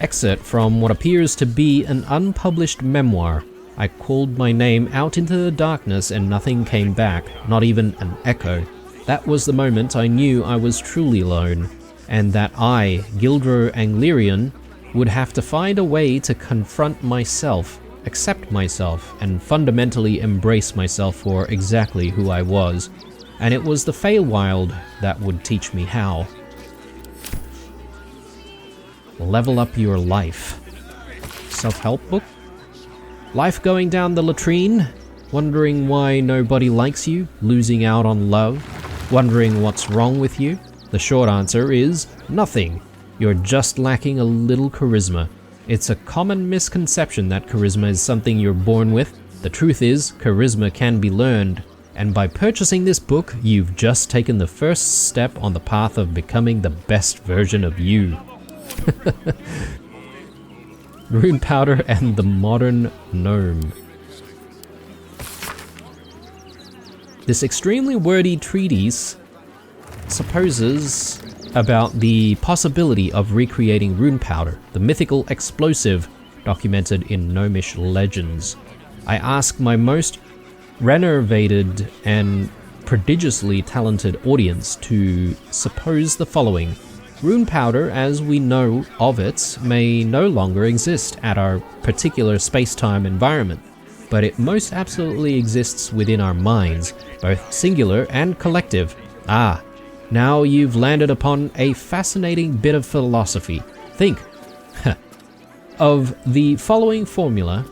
S1: Excerpt from what appears to be an unpublished memoir. I called my name out into the darkness and nothing came back, not even an echo. That was the moment I knew I was truly alone, and that I, Gildro Anglirian, would have to find a way to confront myself, accept myself, and fundamentally embrace myself for exactly who I was. And it was the Feywild that would teach me how. Level up your life. Self-help book? Life going down the latrine? Wondering why nobody likes you? Losing out on love? Wondering what's wrong with you? The short answer is nothing. You're just lacking a little charisma. It's a common misconception that charisma is something you're born with. The truth is, charisma can be learned. And by purchasing this book, you've just taken the first step on the path of becoming the best version of you. Rune powder and the modern gnome. This extremely wordy treatise supposes about the possibility of recreating rune powder, the mythical explosive documented in gnomish legends. I ask my most renovated and prodigiously talented audience to suppose the following. Rune powder, as we know of it, may no longer exist at our particular space-time environment, but it most absolutely exists within our minds, both singular and collective. Ah, now you've landed upon a fascinating bit of philosophy. Think of the following formula: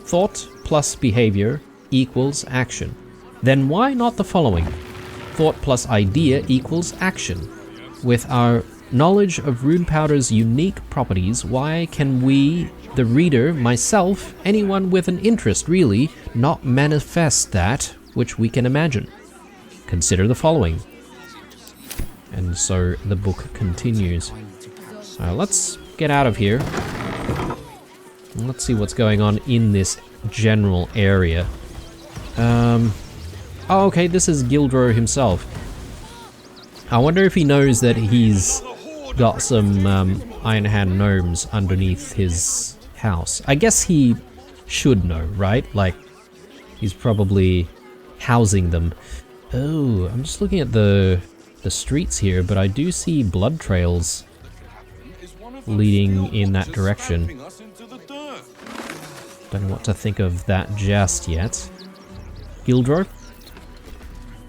S1: thought plus behavior equals action. Then why not the following? Thought plus idea equals action. With our knowledge of rune powder's unique properties, why can we, the reader, myself, anyone with an interest really, not manifest that which we can imagine? Consider the following. And so the book continues. Let's get out of here. Let's see what's going on in this general area. Oh, okay, this is Gildro himself. I wonder if he knows that he's got some Iron Hand gnomes underneath his house. I guess he should know, right? Like, he's probably housing them. Oh, I'm just looking at the streets here, but I do see blood trails leading in that direction. Don't know what to think of that just yet. Gildro?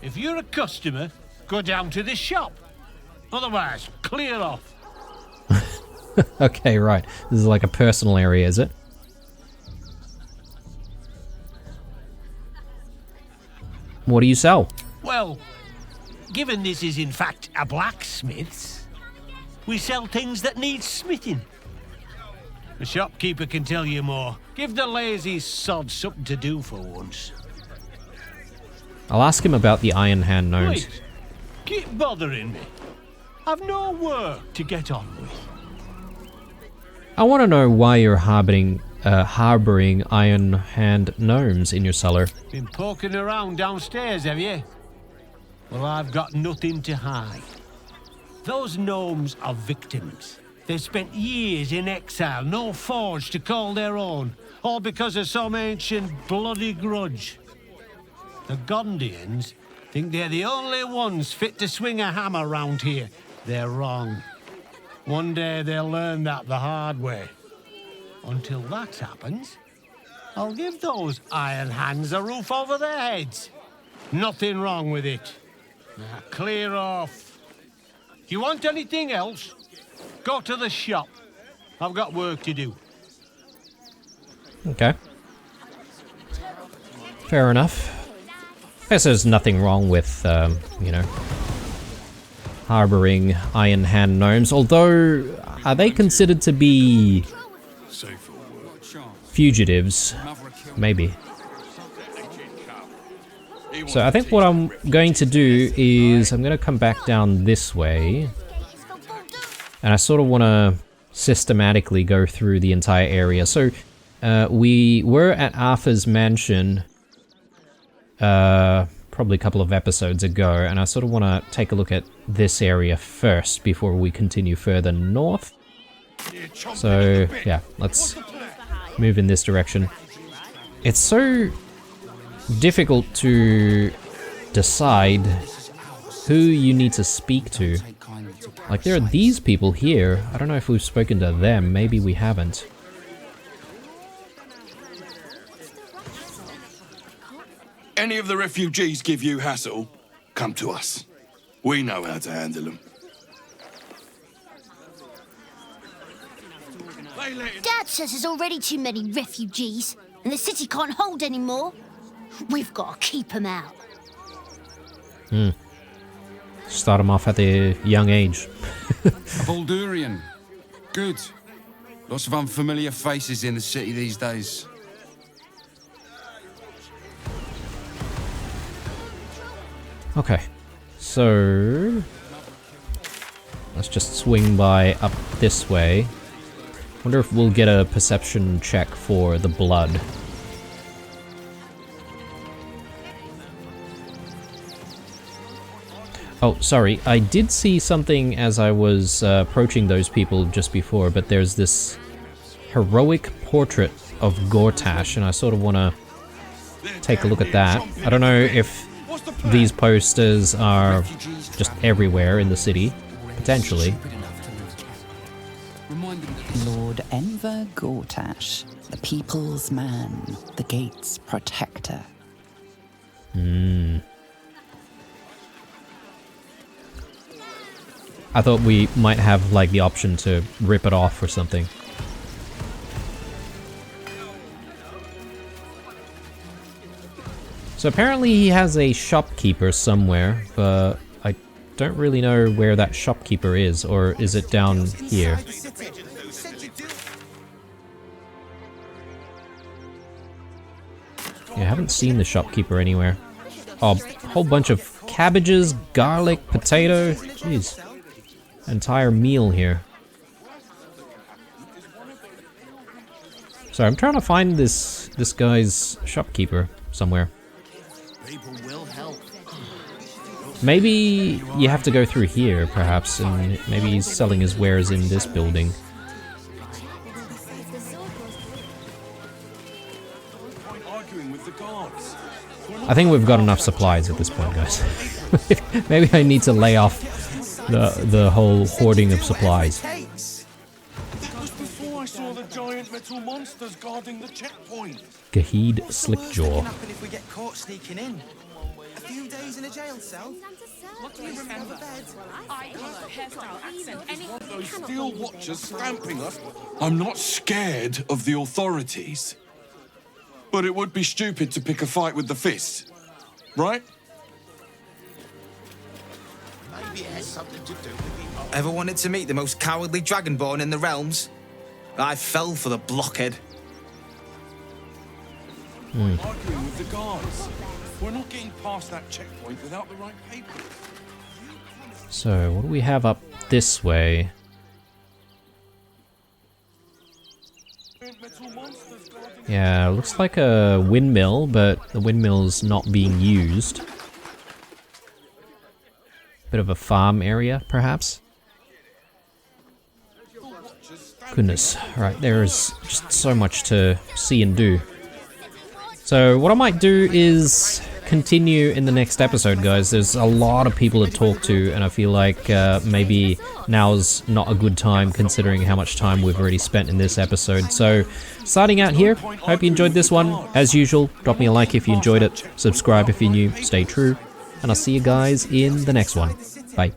S14: If you're a customer, go down to the shop. Otherwise, clear off.
S1: Okay, right. This is like a personal area, is it? What do you sell?
S14: Well, given this is in fact a blacksmith's, we sell things that need smithing. The shopkeeper can tell you more. Give the lazy sod something to do for once.
S1: I'll ask him about the Iron Hand gnomes.
S14: Wait, keep bothering me. I've no work to get on with.
S1: I want to know why you're harboring Iron Hand gnomes in your cellar.
S14: Been poking around downstairs, have you? Well, I've got nothing to hide. Those gnomes are victims. They've spent years in exile, no forge to call their own, all because of some ancient bloody grudge. The Gondians think they're the only ones fit to swing a hammer round here. They're wrong. One day they'll learn that the hard way. Until that happens, I'll give those Iron Hands a roof over their heads. Nothing wrong with it. Now clear off. If you want anything else, go to the shop. I've got work to do.
S1: Okay. Fair enough. I guess there's nothing wrong with, you know, harboring Iron Hand gnomes, although are they considered to be fugitives? Maybe. So I think what I'm going to do is I'm going to come back down this way. And I sort of want to systematically go through the entire area. So we were at Arthur's mansion probably a couple of episodes ago, and I sort of want to take a look at this area first before we continue further north. So yeah, let's move in this direction. It's so difficult to decide who you need to speak to. Like, there are these people here. I don't know if we've spoken to them. Maybe we haven't.
S3: Any of the refugees give you hassle, come to us. We know how to handle them.
S15: Dad says there's already too many refugees, and the city can't hold any more. We've got to keep them out.
S1: Start them off at a young age.
S16: A Baldurian. Good. Lots of unfamiliar faces in the city these days.
S1: Okay, so let's just swing by up this way. Wonder if we'll get a perception check for the blood. Oh, sorry, I did see something as I was approaching those people just before, but there's this heroic portrait of Gortash, and I sort of want to take a look at that. I don't know if these posters are just everywhere in the city, potentially.
S17: Lord Enver Gortash, the people's man, the gate's protector.
S1: I thought we might have, like, the option to rip it off or something. So apparently he has a shopkeeper somewhere, but I don't really know where that shopkeeper is, or is it down here? Yeah, I haven't seen the shopkeeper anywhere. Oh, a whole bunch of cabbages, garlic, potato. Jeez. Entire meal here. Sorry, I'm trying to find this guy's shopkeeper somewhere. Maybe you have to go through here, perhaps, and maybe he's selling his wares in this building. I think we've got enough supplies at this point, guys. Maybe I need to lay off the whole hoarding of supplies.
S3: That was before I saw the giant metal monsters guarding the checkpoint.
S1: Gahid Slickjaw.
S18: If we get caught sneaking in. A few days in a jail cell. What do you remember?
S3: Those steel watchers stamping us. I'm not scared of the authorities. But it would be stupid to pick a fight with the fist. Right?
S18: Maybe it has something to do with the... Ever wanted to meet the most cowardly dragonborn in the realms? I fell for the blockhead.
S3: Arguing with the guards. We're not getting past that checkpoint without the right paper.
S1: So, what do we have up this way? Yeah, looks like a windmill, but the windmill's not being used. Bit of a farm area, perhaps? Goodness, alright, there's just so much to see and do. So what I might do is continue in the next episode, guys. There's a lot of people to talk to, and I feel like maybe now's not a good time considering how much time we've already spent in this episode. So, starting out here, hope you enjoyed this one. As usual, drop me a like if you enjoyed it, subscribe if you're new, stay true, and I'll see you guys in the next one. Bye.